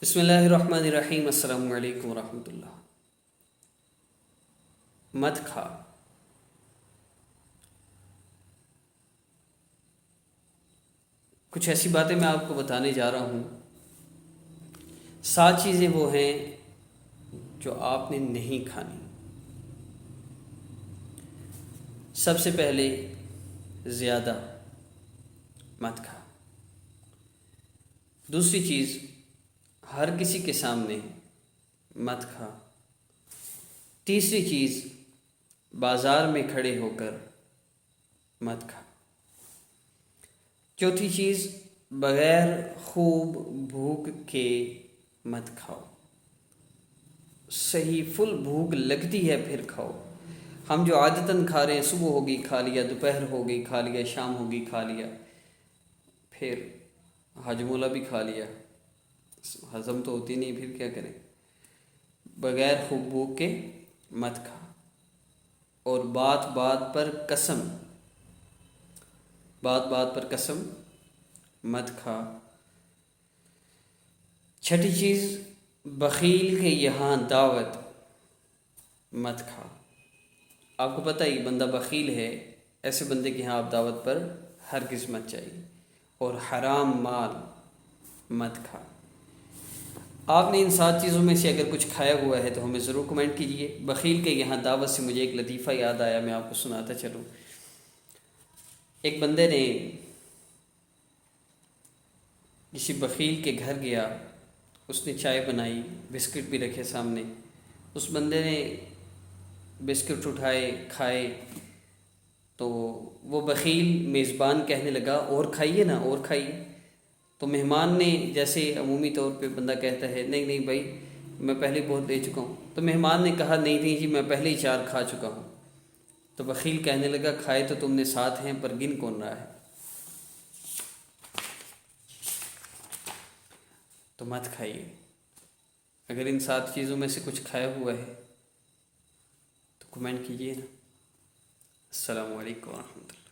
بسم اللہ الرحمن الرحیم۔ السلام علیکم ورحمۃ اللہ۔ مت کھا، کچھ ایسی باتیں میں آپ کو بتانے جا رہا ہوں۔ 7 چیزیں وہ ہیں جو آپ نے نہیں کھانی۔ سب سے پہلے زیادہ مت کھا۔ دوسری چیز، ہر کسی کے سامنے مت کھا۔ تیسری چیز، بازار میں کھڑے ہو کر مت کھا۔ چوتھی چیز، بغیر خوب بھوک کے مت کھاؤ۔ صحیح فل بھوک لگتی ہے پھر کھاؤ۔ ہم جو عادتاً کھا رہے ہیں، صبح ہوگی کھا لیا، دوپہر ہو گئی کھا لیا، شام ہوگی کھا لیا، پھر ہجمولہ بھی کھا لیا، ہضم تو ہوتی نہیں، پھر کیا کریں؟ بغیر خوب بھوک کے مت کھا۔ اور بات بات پر قسم مت کھا۔ چھٹی چیز، بخیل کے یہاں دعوت مت کھا۔ آپ کو پتہ ہی بندہ بخیل ہے، ایسے بندے کے یہاں آپ دعوت پر ہرگز مت جائیے۔ اور حرام مال مت کھا۔ آپ نے ان 7 چیزوں میں سے اگر کچھ کھایا ہوا ہے تو ہمیں ضرور کمنٹ کیجیے۔ بخیل کے یہاں دعوت سے مجھے ایک لطیفہ یاد آیا، میں آپ کو سناتا چلوں۔ ایک بندے نے کسی بخیل کے گھر گیا، اس نے چائے بنائی، بسکٹ بھی رکھے سامنے۔ اس بندے نے بسکٹ اٹھائے، کھائے، تو وہ بخیل میزبان کہنے لگا اور کھائیے نا، اور کھائیے۔ تو مہمان نے، جیسے عمومی طور پہ بندہ کہتا ہے نہیں نہیں بھائی میں پہلے بہت دے چکا ہوں، تو مہمان نے کہا نہیں نہیں جی میں پہلے ہی 4 کھا چکا ہوں۔ تو بخیل کہنے لگا کھائے تو تم نے 7 ہیں، پر گن کون رہا ہے؟ تو مت کھائیے۔ اگر ان 7 چیزوں میں سے کچھ کھایا ہوا ہے تو کمنٹ کیجیے نا۔ السلام علیکم ورحمۃ اللہ۔